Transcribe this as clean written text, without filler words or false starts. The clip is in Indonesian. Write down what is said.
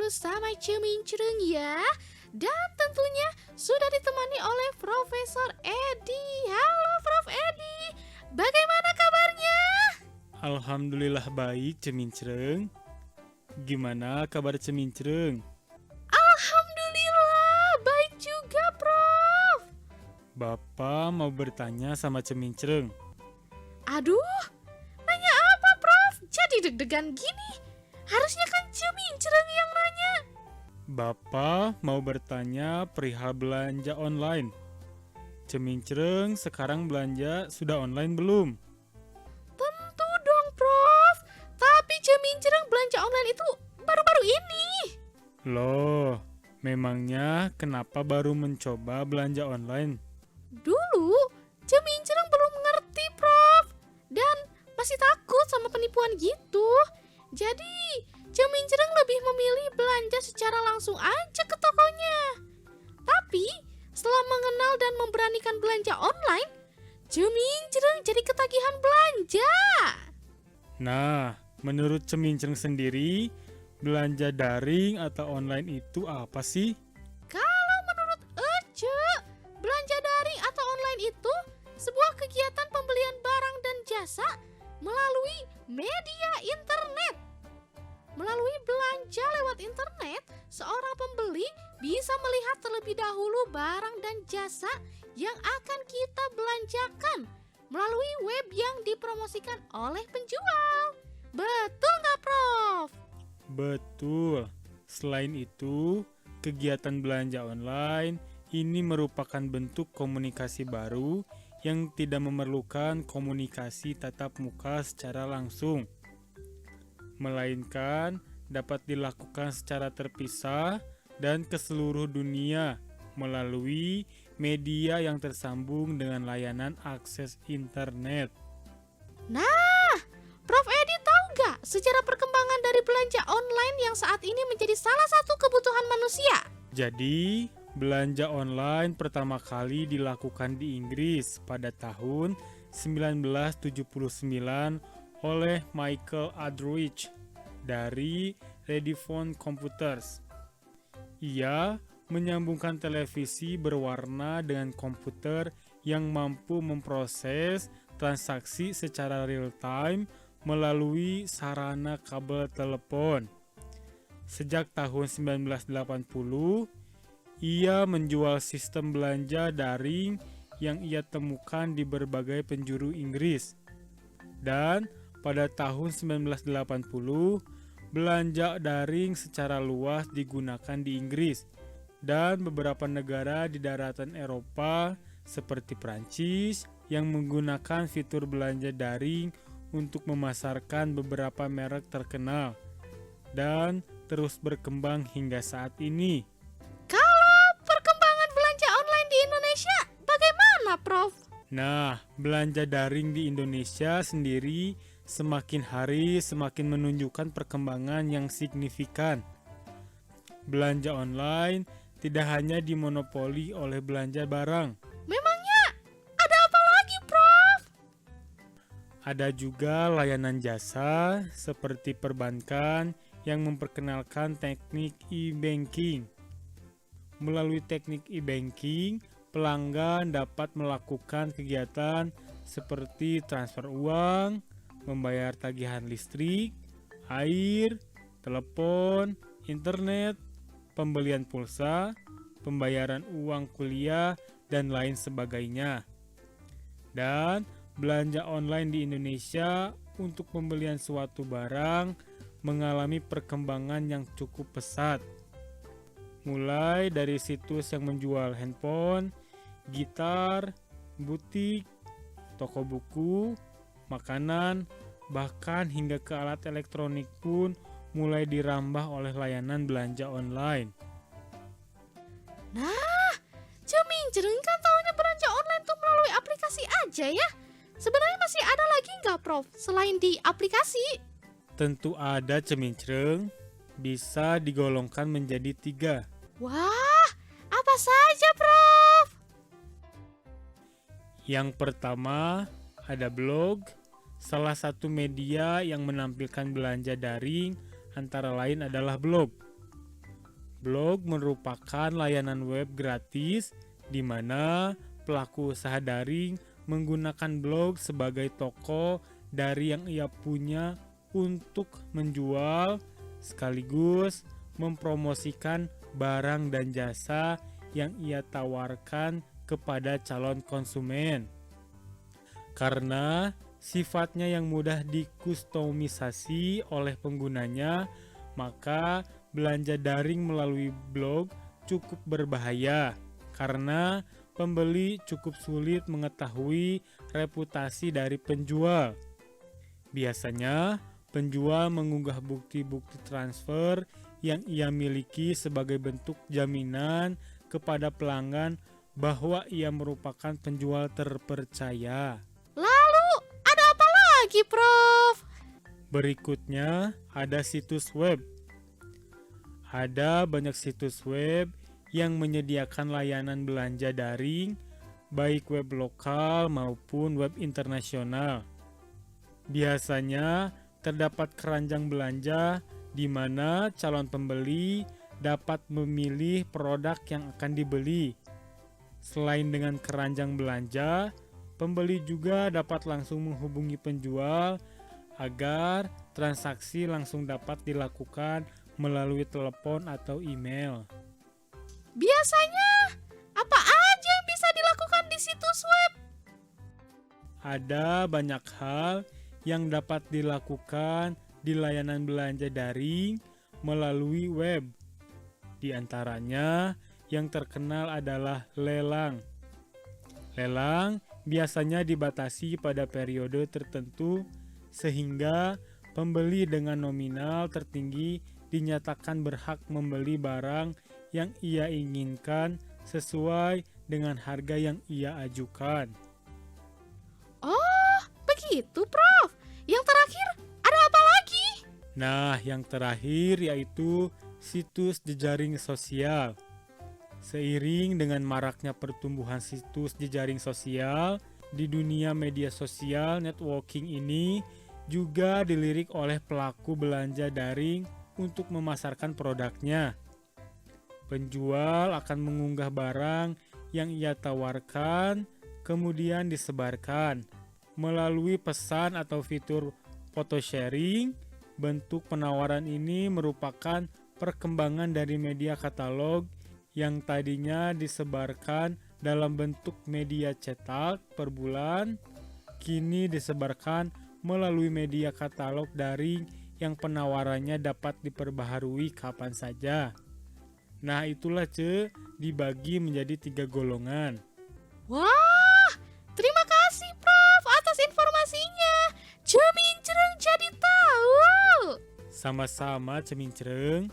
dulu sama Cemincreng ya. Dan tentunya sudah ditemani oleh Profesor Edi. Halo Prof Edi, bagaimana kabarnya? Alhamdulillah baik Cemincreng. Gimana kabar Cemincreng? Alhamdulillah baik juga Prof. Bapak mau bertanya sama Cemincreng. Aduh, nanya apa Prof? Jadi deg-degan gini. Harusnya kan Cemincreng yang nanya. Bapak mau bertanya perihal belanja online. Cemincreng sekarang belanja sudah online belum? Tentu dong Prof. Tapi Cemincreng belanja online itu baru-baru ini. Loh, memangnya kenapa baru mencoba belanja online? Dulu Cemincreng belum ngerti Prof. Dan masih takut sama penipuan gitu. Jadi Cemincreng lebih memilih belanja secara langsung aja ke tokonya. Tapi setelah mengenal dan memberanikan belanja online, Cemincreng jadi ketagihan belanja. Nah, menurut Cemincreng sendiri, belanja daring atau online itu apa sih? Kalau menurut Ece, belanja daring atau online itu sebuah kegiatan pembelian barang dan jasa melalui media internet. Melalui belanja lewat internet, seorang pembeli bisa melihat terlebih dahulu barang dan jasa yang akan kita belanjakan melalui web yang dipromosikan oleh penjual. Betul nggak, Prof? Betul. Selain itu, kegiatan belanja online ini merupakan bentuk komunikasi baru yang tidak memerlukan komunikasi tatap muka secara langsung, melainkan dapat dilakukan secara terpisah dan ke seluruh dunia melalui media yang tersambung dengan layanan akses internet. Nah, Prof Edi tahu nggak sejarah perkembangan dari belanja online yang saat ini menjadi salah satu kebutuhan manusia? Jadi, belanja online pertama kali dilakukan di Inggris pada tahun 1979 oleh Michael Aldrich dari Redifone Computers. Ia menyambungkan televisi berwarna dengan komputer yang mampu memproses transaksi secara real-time melalui sarana kabel telepon. Sejak tahun 1980, ia menjual sistem belanja daring yang ia temukan di berbagai penjuru Inggris. Dan pada tahun 1980, belanja daring secara luas digunakan di Inggris dan beberapa negara di daratan Eropa seperti Prancis yang menggunakan fitur belanja daring untuk memasarkan beberapa merek terkenal dan terus berkembang hingga saat ini. Kalau perkembangan belanja online di Indonesia, bagaimana, Prof? Nah, belanja daring di Indonesia sendiri semakin hari semakin menunjukkan perkembangan yang signifikan. Belanja online tidak hanya dimonopoli oleh belanja barang. Memangnya ada apa lagi, Prof? Ada juga layanan jasa seperti perbankan yang memperkenalkan teknik e-banking. Melalui teknik e-banking, pelanggan dapat melakukan kegiatan seperti transfer uang, membayar tagihan listrik, air, telepon, internet, pembelian pulsa, pembayaran uang kuliah, dan lain sebagainya. Dan belanja online di Indonesia untuk pembelian suatu barang mengalami perkembangan yang cukup pesat. Mulai dari situs yang menjual handphone, gitar, butik, toko buku, makanan, bahkan hingga ke alat elektronik pun mulai dirambah oleh layanan belanja online. Nah, Cemincreng kan taunya belanja online tuh melalui aplikasi aja ya. Sebenarnya masih ada lagi nggak, Prof, selain di aplikasi? Tentu ada Cemincreng, bisa digolongkan menjadi 3. Wah, apa saja, Prof? Yang pertama ada blog, salah satu media yang menampilkan belanja daring antara lain adalah blog. Blog merupakan layanan web gratis di mana pelaku usaha daring menggunakan blog sebagai toko dari yang ia punya untuk menjual sekaligus mempromosikan barang dan jasa yang ia tawarkan kepada calon konsumen. Karena sifatnya yang mudah dikustomisasi oleh penggunanya, maka belanja daring melalui blog cukup berbahaya karena pembeli cukup sulit mengetahui reputasi dari penjual. Biasanya, penjual mengunggah bukti-bukti transfer yang ia miliki sebagai bentuk jaminan kepada pelanggan bahwa ia merupakan penjual terpercaya. Lalu, ada apa lagi, Prof? Berikutnya, ada situs web. Ada banyak situs web yang menyediakan layanan belanja daring, baik web lokal maupun web internasional. Biasanya terdapat keranjang belanja di mana calon pembeli dapat memilih produk yang akan dibeli. Selain dengan keranjang belanja, pembeli juga dapat langsung menghubungi penjual agar transaksi langsung dapat dilakukan melalui telepon atau email. Biasanya, apa aja yang bisa dilakukan di situs web? Ada banyak hal yang dapat dilakukan di layanan belanja daring melalui web. Di antaranya, yang terkenal adalah lelang. Lelang biasanya dibatasi pada periode tertentu sehingga pembeli dengan nominal tertinggi dinyatakan berhak membeli barang yang ia inginkan sesuai dengan harga yang ia ajukan. Oh, begitu, Prof. Yang terakhir, ada apa lagi? Nah, yang terakhir yaitu situs jejaring sosial. Seiring dengan maraknya pertumbuhan situs jejaring sosial, di dunia media sosial networking ini juga dilirik oleh pelaku belanja daring untuk memasarkan produknya. Penjual akan mengunggah barang yang ia tawarkan, kemudian disebarkan melalui pesan atau fitur photo sharing. Bentuk penawaran ini merupakan perkembangan dari media katalog yang tadinya disebarkan dalam bentuk media cetak per bulan, kini disebarkan melalui media katalog daring yang penawarannya dapat diperbaharui kapan saja. Nah, itulah dibagi menjadi 3 golongan. Wah, terima kasih, Prof, atas informasinya. Cemincreng jadi tahu. Sama-sama, Cemincreng.